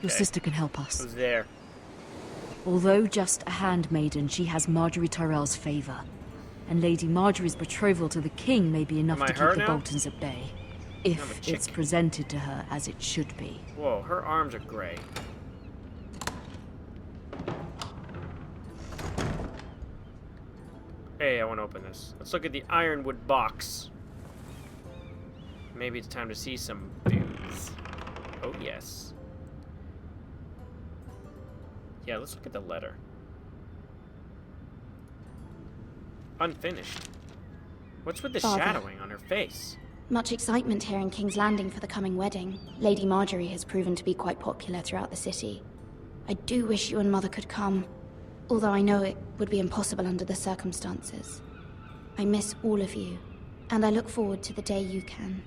Your sister can help us. Who's there? Although just a handmaiden, she has Marjorie Tyrell's favor. And Lady Marjorie's betrothal to the king may be enough Am I to keep her the now? Boltons at bay. If it's presented to her as it should be. Whoa, her arms are gray. Hey, I want to open this. Let's look at the ironwood box. Maybe it's time to see some dudes. Oh, yes. Yeah, let's look at the letter. Unfinished. What's with the Father. shadowing on her face? Much excitement here in King's Landing for the coming wedding. Lady Marjorie has proven to be quite popular throughout the city. I do wish you and Mother could come, although I know it would be impossible under the circumstances. I miss all of you, and I look forward to the day you can.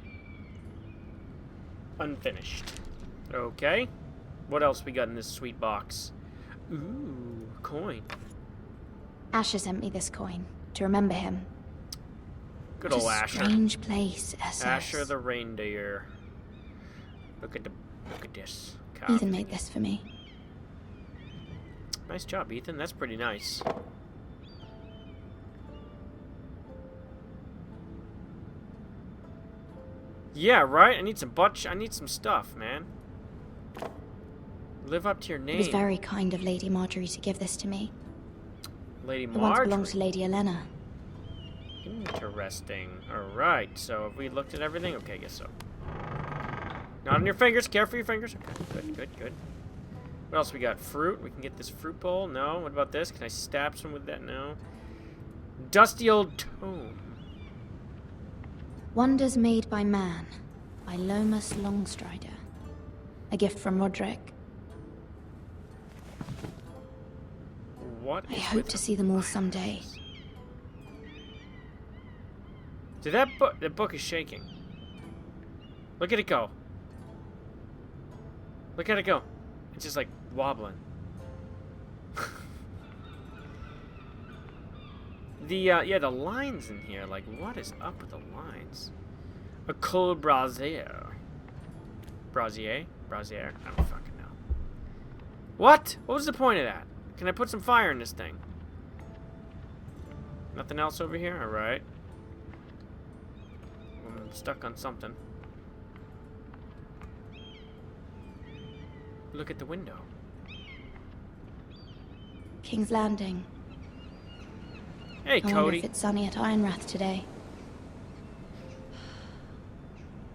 Unfinished. Okay. What else we got in this sweet box? Ooh, coin. Asher sent me this coin to remember him. Good What old a Asher. strange place, Essos. Asher the reindeer. Look at this. Ethan made this for me. Nice job, Ethan. That's pretty nice. Yeah, right? I need some stuff, man. Live up to your name. It was very kind of Lady Marjorie to give this to me. Lady It once Marjorie. belonged to Lady Elena. Interesting. Alright, so have we looked at everything? Okay, I guess so. Not on your fingers. Care for your fingers. Okay, good. What else we got? Fruit. We can get this fruit bowl. No. What about this? Can I stab some with that? No. Dusty old tome. Wonders Made by Man, by Lomas Longstrider. A gift from Roderick. What? I hope to see them all someday. Dude, the book is shaking. Look at it go. Look at it go. It's just like wobbling. The lines in here, like, what is up with the lines? A cold brazier. Brazier? Brazier? I don't fucking know. What? What was the point of that? Can I put some fire in this thing? Nothing else over here? Alright. I'm stuck on something. Look at the window. King's Landing. Hey, I wonder Cody. if it's sunny at Ironrath today.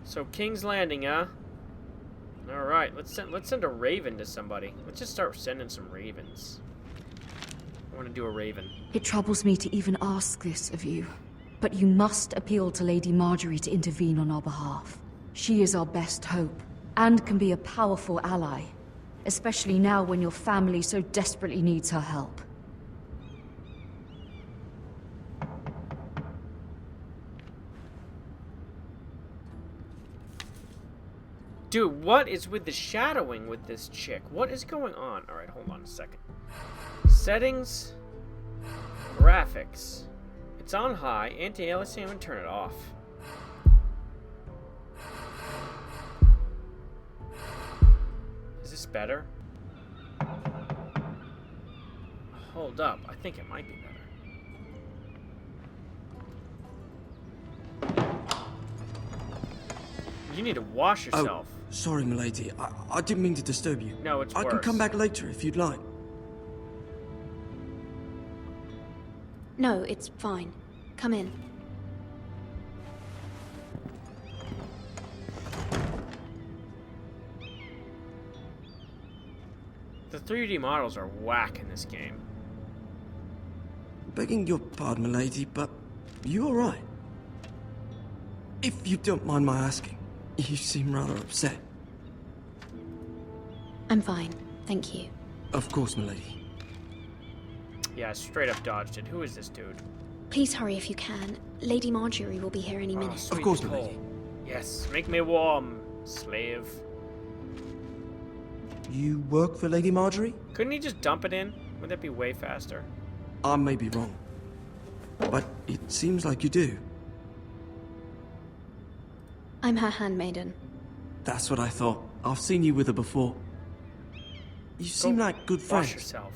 So King's Landing, huh? All right, let's send a raven to somebody. Let's just start sending some ravens. I want to do a raven. It troubles me to even ask this of you, but you must appeal to Lady Marjorie to intervene on our behalf. She is our best hope, and can be a powerful ally, especially now when your family so desperately needs her help. Dude, what is with the shadowing with this chick? What is going on? All right, hold on a second. Settings, graphics. It's on high. Anti-aliasing. I'm gonna turn it off. Is this better? Hold up. I think it might be better. You need to wash yourself. Oh, sorry, milady. I didn't mean to disturb you. No, it's I worse. can come back later if you'd like. No, it's fine. Come in. The 3D models are whack in this game. Begging your pardon, milady, but you all right? If you don't mind my asking, you seem rather upset. I'm fine, thank you. Of course, milady. Yeah, I straight up dodged it. Who is this dude? Please hurry if you can. Lady Marjorie will be here any minute. Sweet Of course, Nicole. milady. Yes, make me warm, slave. You work for Lady Marjorie? Couldn't he just dump it in? Would that be way faster? I may be wrong, but it seems like you do. I'm her handmaiden. That's what I thought. I've seen you with her before. You seem like good Wash friends. yourself.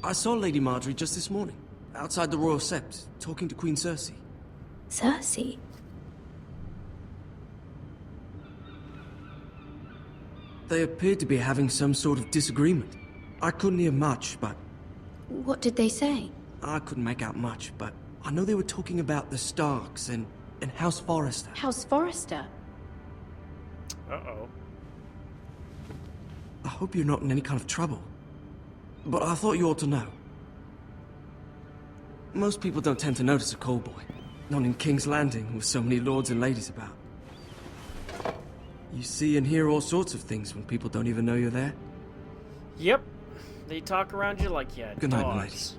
I saw Lady Marjorie just this morning, outside the Royal Sept, talking to Queen Cersei. Cersei? They appeared to be having some sort of disagreement. I couldn't hear much, but What did they say? I couldn't make out much, but I know they were talking about the Starks and House Forrester. House Forrester? Uh-oh. I hope you're not in any kind of trouble. But I thought you ought to know. Most people don't tend to notice a callboy. Not in King's Landing, with so many lords and ladies about. You see and hear all sorts of things when people don't even know you're there. Yep. They talk around you like you Good night, my dogs. ladies.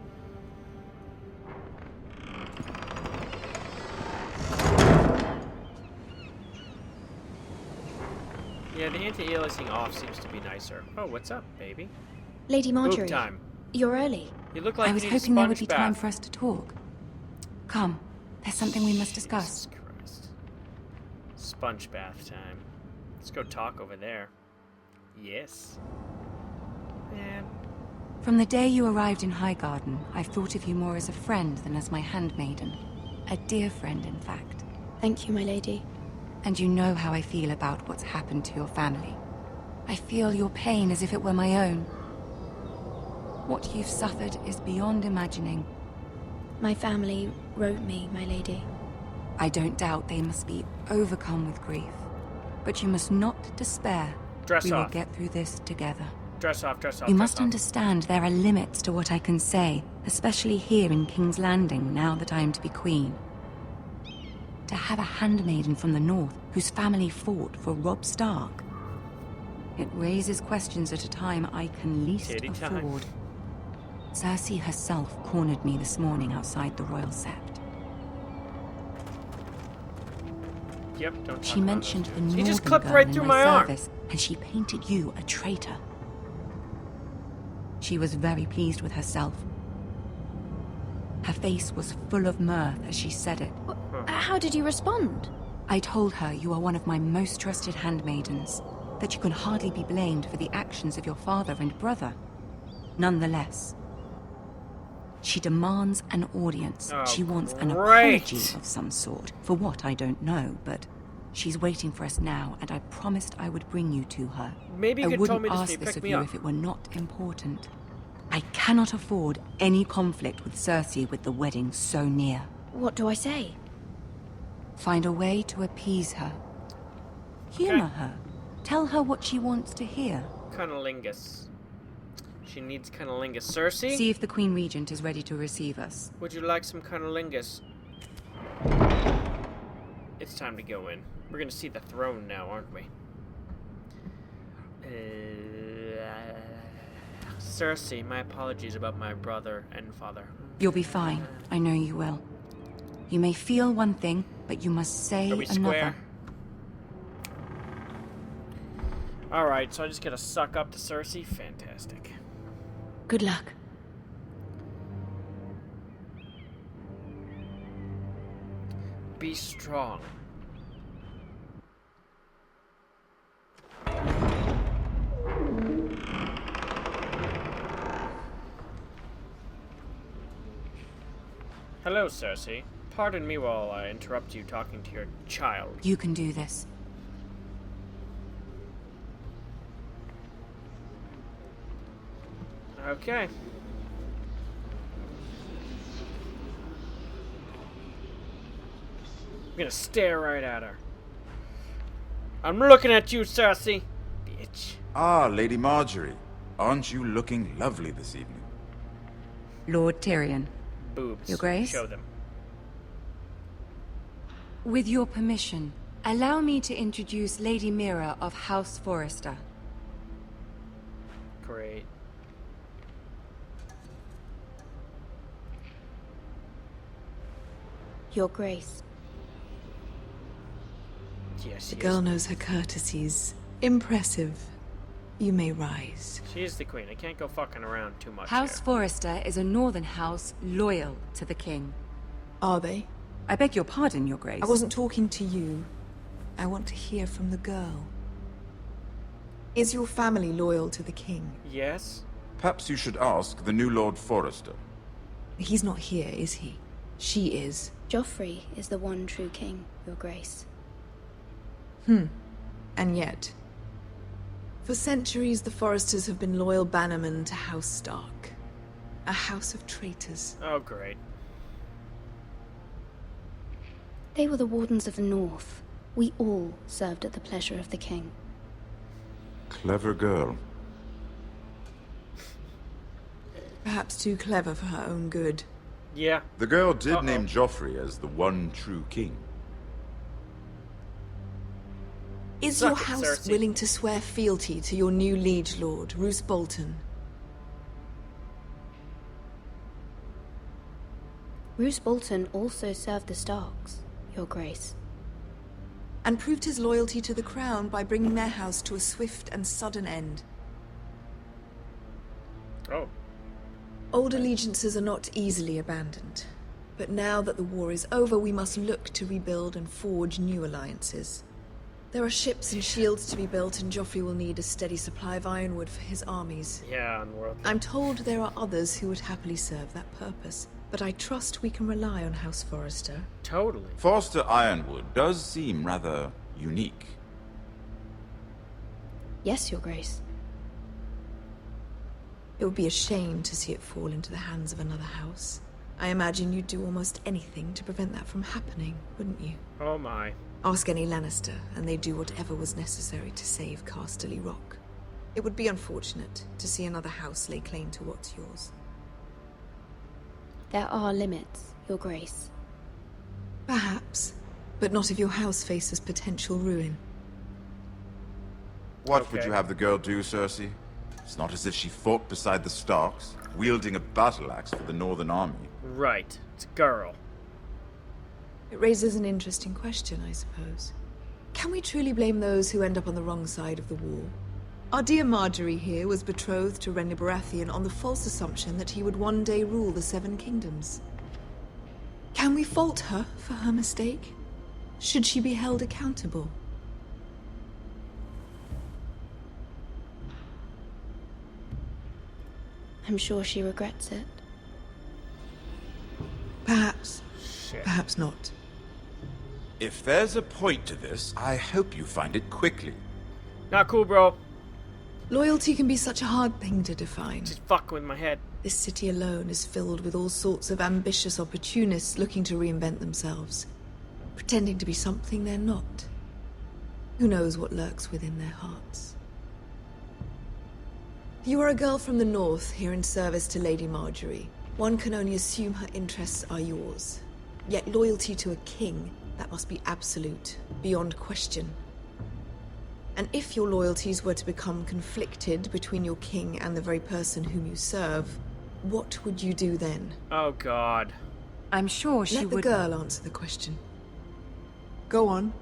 Yeah, the anti-aliasing off seems to be nicer. Oh, what's up, baby? Lady Marjorie, Boop time. you're early. You look like I was you need a hoping there would be sponge time bath. for us to talk. Come, there's something we must discuss. Jesus Christ. Sponge bath time. Let's go talk over there. Yes. Man. From the day you arrived in Highgarden, I've thought of you more as a friend than as my handmaiden. A dear friend, in fact. Thank you, my lady. And you know how I feel about what's happened to your family. I feel your pain as if it were my own. What you've suffered is beyond imagining. My family wrote me, my lady. I don't doubt they must be overcome with grief. But you must not despair. Dress We will off. get through this together. Dress off, dress off, You dress must off. understand there are limits to what I can say, especially here in King's Landing, now that I am to be queen. To have a handmaiden from the north whose family fought for Robb Stark. It raises questions at a time I can least Titty time. afford. Cersei herself cornered me this morning outside the Royal Sept. Yep, don't talk She about mentioned those the dudes. He northern just clipped girl right in through my my arm. service, and she painted you a traitor. She was very pleased with herself. Her face was full of mirth as she said it. How did you respond? I told her you are one of my most trusted handmaidens, that you can hardly be blamed for the actions of your father and brother. Nonetheless, she demands an audience. Oh, She wants an great. apology of some sort. For what, I don't know, but she's waiting for us now, and I promised I would bring you to her. Maybe you I could wouldn't tell me this when ask you this pick of me you up. if it were not important. I cannot afford any conflict with Cersei with the wedding so near. What do I say? Find a way to appease her. Humor her. Tell her what she wants to hear. Cunnilingus. She needs cunnilingus. Cersei? See if the Queen Regent is ready to receive us. Would you like some cunnilingus? It's time to go in. We're gonna see the throne now, aren't we? Cersei, my apologies about my brother and father. You'll be fine. I know you will. You may feel one thing, but you must say Are we another. square? Alright, so I just gotta suck up to Cersei? Fantastic. Good luck. Be strong. Hello, Cersei. Pardon me while I interrupt you talking to your child. You can do this. Okay. I'm gonna stare right at her. I'm looking at you, Cersei. Bitch. Ah, Lady Marjorie. Aren't you looking lovely this evening? Lord Tyrion, Boobs. Your Grace? Show them. with your permission, allow me to introduce Lady MIRA of House Forrester. Great. Your Grace. Yes, The girl knows her courtesies. Impressive. You may rise. She is the queen. I can't go fucking around too much House here. Forrester is a northern house loyal to the king. Are they? I beg your pardon, Your Grace. I wasn't talking to you. I want to hear from the girl. Is your family loyal to the king? Yes. Perhaps you should ask the new Lord Forrester. He's not here, is he? She is. Joffrey is the one true king, Your Grace. And yet, for centuries the Forresters have been loyal bannermen to House Stark. A house of traitors. Oh, great. They were the Wardens of the North. We all served at the pleasure of the king. Clever girl. Perhaps too clever for her own good. Yeah. The girl did name Joffrey as the one true king. Is Suck your it, house Cersei. willing to swear fealty to your new liege lord, Roose Bolton? Roose Bolton also served the Starks, Your Grace. And proved his loyalty to the crown by bringing their house to a swift and sudden end. Oh. Old allegiances are not easily abandoned. But now that the war is over, we must look to rebuild and forge new alliances. There are ships and shields to be built, and Joffrey will need a steady supply of ironwood for his armies. Yeah, unworldly. I'm told there are others who would happily serve that purpose, but I trust we can rely on House Forrester. Totally. Forrester Ironwood does seem rather unique. Yes, Your Grace. It would be a shame to see it fall into the hands of another house. I imagine you'd do almost anything to prevent that from happening, wouldn't you? Oh my. Ask any Lannister, and they'd do whatever was necessary to save Casterly Rock. It would be unfortunate to see another house lay claim to what's yours. There are limits, Your Grace. Perhaps, but not if your house faces potential ruin. What would Okay. you have the girl do, Cersei? It's not as if she fought beside the Starks, wielding a battle axe for the Northern Army. Right. It's a girl. It raises an interesting question, I suppose. Can we truly blame those who end up on the wrong side of the war? Our dear Marjorie here was betrothed to Renly Baratheon on the false assumption that he would one day rule the Seven Kingdoms. Can we fault her for her mistake? Should she be held accountable? I'm sure she regrets it. Perhaps. Shit. Perhaps not. If there's a point to this, I hope you find it quickly. Not cool, bro. Loyalty can be such a hard thing to define. Just fucking with my head. This city alone is filled with all sorts of ambitious opportunists looking to reinvent themselves, pretending to be something they're not. Who knows what lurks within their hearts? You are a girl from the north, here in service to Lady Marjorie. One can only assume her interests are yours. Yet loyalty to a king, that must be absolute, beyond question. And if your loyalties were to become conflicted between your king and the very person whom you serve, what would you do then? Oh god. I'm sure she Let the would... girl answer the question. Go on.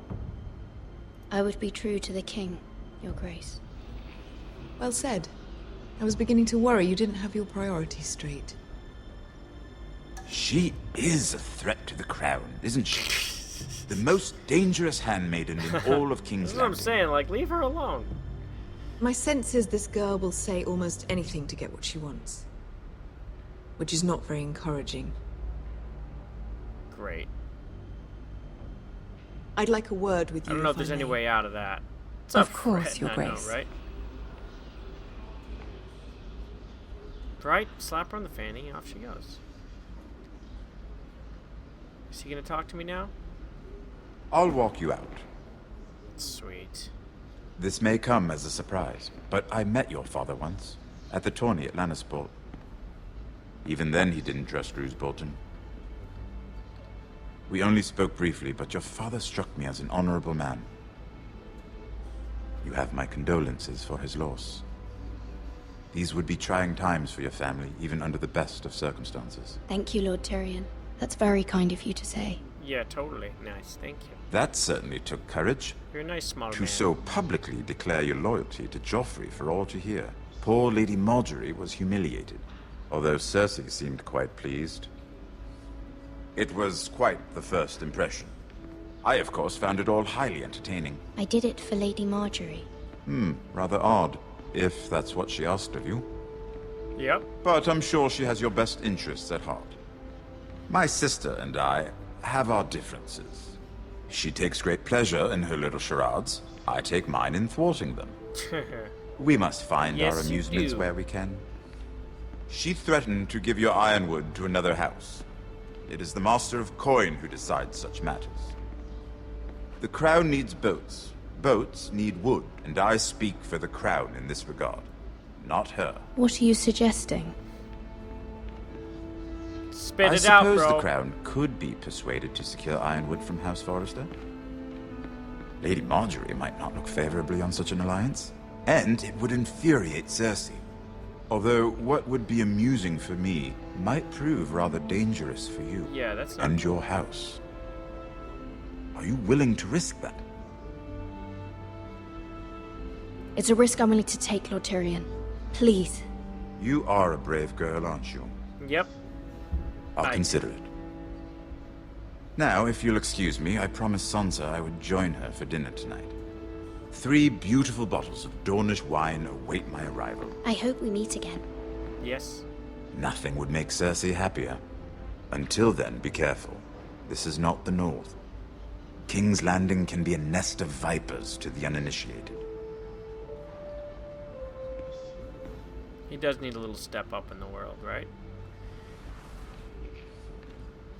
I would be true to the king, Your Grace. Well said. I was beginning to worry you didn't have your priorities straight. She is a threat to the crown, isn't she? The most dangerous handmaiden in all of King's That's what I'm Landing. saying, like, leave her alone. My sense is this girl will say almost anything to get what she wants. Which is not very encouraging. Great. I'd like a word with you. I don't know if there's any way out of that. It's a Of course, threat, Your I Grace. know, right? Right? Slap her on the fanny, off she goes. Is he gonna talk to me now? I'll walk you out. Sweet. This may come as a surprise, but I met your father once, at the tourney at Lannisport. Even then he didn't trust Roose Bolton. We only spoke briefly, but your father struck me as an honorable man. You have my condolences for his loss. These would be trying times for your family, even under the best of circumstances. Thank you, Lord Tyrion. That's very kind of you to say. Yeah, totally. Nice, thank you. That certainly took courage. You're a nice small To man. so publicly declare your loyalty to Joffrey for all to hear. Poor Lady Marjorie was humiliated, although Cersei seemed quite pleased. It was quite the first impression. I, of course, found it all highly entertaining. I did it for Lady Marjorie. Rather odd, if that's what she asked of you. Yep. But I'm sure she has your best interests at heart. My sister and I have our differences. She takes great pleasure in her little charades. I take mine in thwarting them. We must find Yes, our you amusements do. where we can. She threatened to give your ironwood to another house. It is the Master of Coin who decides such matters. The Crown needs boats. Boats need wood, and I speak for the Crown in this regard. Not her. What are you suggesting? Spit I it out, suppose bro. the Crown could be persuaded to secure ironwood from House Forrester. Lady Marjorie might not look favorably on such an alliance, and it would infuriate Cersei. Although what would be amusing for me might prove rather dangerous for you Yeah, that's not... and your house. Are you willing to risk that? It's a risk I'm willing to take, Lord Tyrion. Please. You are a brave girl, aren't you? Yep. I'll consider it. Now, if you'll excuse me, I promised Sansa I would join her for dinner tonight. 3 beautiful bottles of Dornish wine await my arrival. I hope we meet again. Yes. Nothing would make Cersei happier. Until then, be careful. This is not the North. King's Landing can be a nest of vipers to the uninitiated. He does need a little step up in the world, right?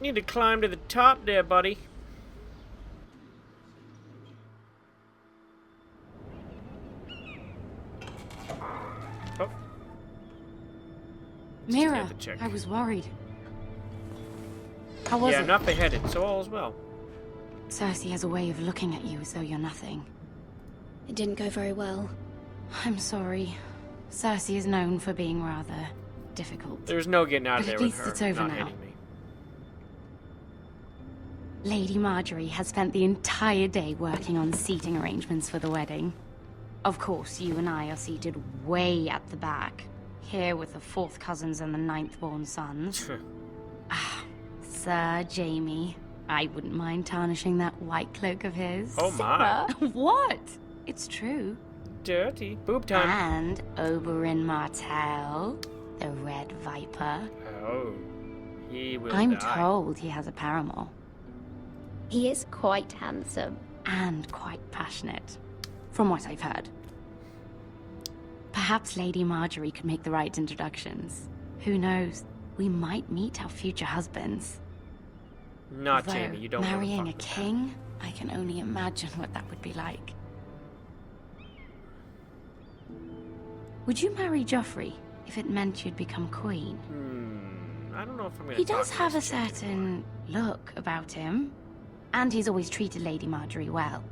Need to climb to the top there, buddy. Oh, Mira, the check. I was worried. How was yeah, it? I'm not beheaded, so all is well. Cersei has a way of looking at you as though you're nothing. It didn't go very well. I'm sorry. Cersei is known for being rather difficult. There's no getting out of But there at with least her it's over not now. hitting me. Lady Marjorie has spent the entire day working on seating arrangements for the wedding. Of course, you and I are seated way at the back, here with the 4th cousins and the 9th-born sons. Sir Jaime, I wouldn't mind tarnishing that white cloak of his. Oh my. Sarah, what? It's true. Dirty. Boob time. And Oberyn Martell, the Red Viper. Oh. He will I'm die. told he has a paramour. He is quite handsome. And quite passionate, from what I've heard. Perhaps Lady Marjorie could make the right introductions. Who knows? We might meet our future husbands. Not Although, Jamie, you don't wanna marrying fuck a with that. king, I can only imagine what that would be like. Would you marry Joffrey if it meant you'd become queen? I don't know if I'm gonna He talk does to have a this chick certain look about him. And he's always treated Lady Marjorie well.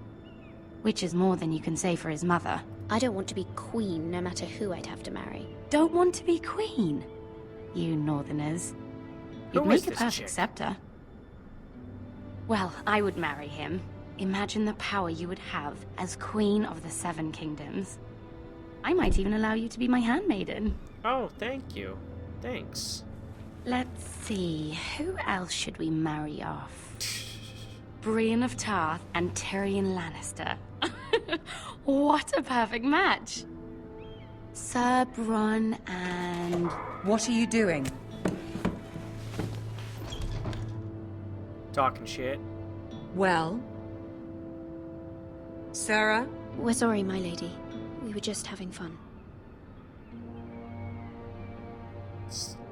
Which is more than you can say for his mother. I don't want to be queen, no matter who I'd have to marry. Don't want to be queen? You northerners. You'd Who is make a this perfect chick? scepter. Well, I would marry him. Imagine the power you would have as Queen of the 7 Kingdoms. I might even allow you to be my handmaiden. Oh, thank you. Thanks. Let's see, who else should we marry off? Brienne of Tarth and Tyrion Lannister. What a perfect match! Sir Bronn and... What are you doing? Talking shit. Well? Sarah? We're sorry, my lady. We were just having fun.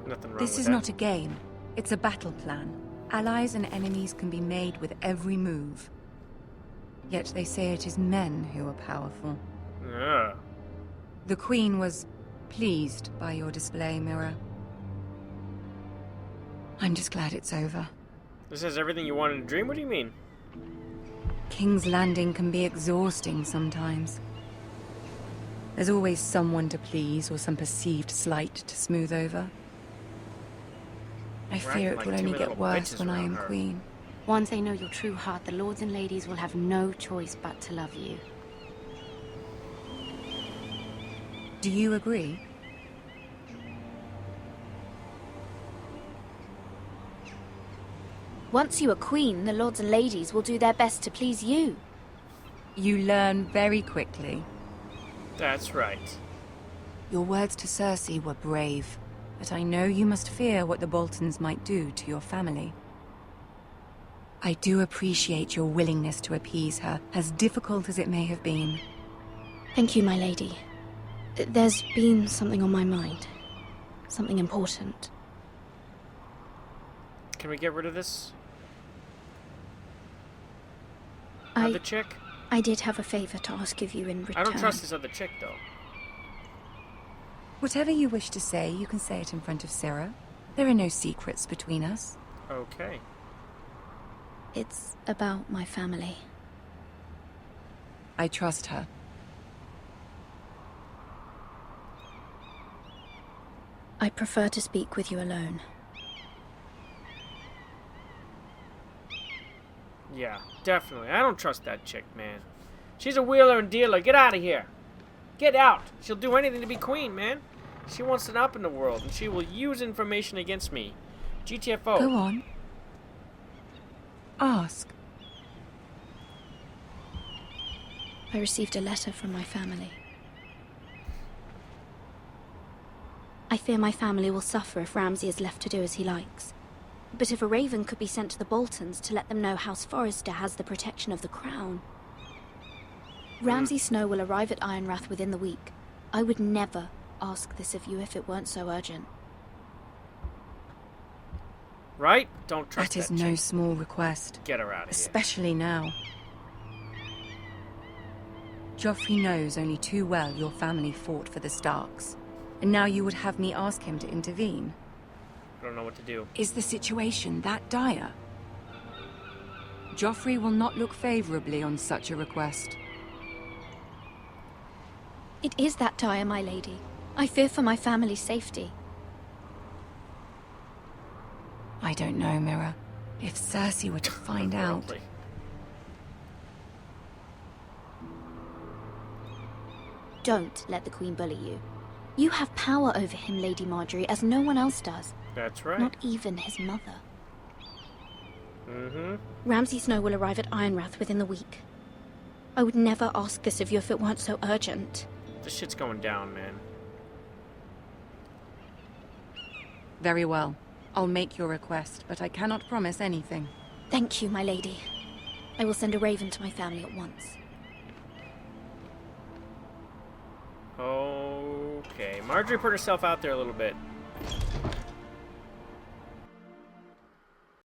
Nothing wrong This with is that. not a game. It's a battle plan. Allies and enemies can be made with every move. Yet they say it is men who are powerful. Ugh. The Queen was pleased by your display, Mira. I'm just glad it's over. This is everything you wanted to dream? What do you mean? King's Landing can be exhausting sometimes. There's always someone to please or some perceived slight to smooth over. I fear like it will two only little get worse bitches when I around am her. queen. Once they know your true heart, the lords and ladies will have no choice but to love you. Do you agree? Once you are queen, the lords and ladies will do their best to please you. You learn very quickly. That's right. Your words to Cersei were brave, but I know you must fear what the Boltons might do to your family. I do appreciate your willingness to appease her, as difficult as it may have been. Thank you, my lady. There's been something on my mind. Something important. Can we get rid of this? I Other chick? did have a favor to ask of you in return. I don't trust this other chick, though. Whatever you wish to say, you can say it in front of Sarah. There are no secrets between us. Okay. It's about my family. I trust her. I prefer to speak with you alone. Yeah, definitely. I don't trust that chick, man. She's a wheeler and dealer. Get out of here. Get out. She'll do anything to be queen, man. She wants it up in the world, and she will use information against me. GTFO. Go on. Ask. I received a letter from my family. I fear my family will suffer if Ramsay is left to do as he likes. But if a raven could be sent to the Boltons to let them know House Forrester has the protection of the crown. Ramsay Snow will arrive at Ironrath within the week. I would never ask this of you if it weren't so urgent. Right? Don't trust That is that no chick. small request. Get her out of here. Especially now. Joffrey knows only too well your family fought for the Starks. And now you would have me ask him to intervene. I don't know what to do. Is the situation that dire? Joffrey will not look favorably on such a request. It is that dire, my lady. I fear for my family's safety. I don't know, Mira. If Cersei were to find out... Probably. Don't let the Queen bully you. You have power over him, Lady Marjorie, as no one else does. That's right. Not even his mother. Mm-hmm. Ramsay Snow will arrive at Ironrath within the week. I would never ask this of you if it weren't so urgent. This shit's going down, man. Very well. I'll make your request, but I cannot promise anything. Thank you, my lady. I will send a raven to my family at once. Okay. Marjorie put herself out there a little bit.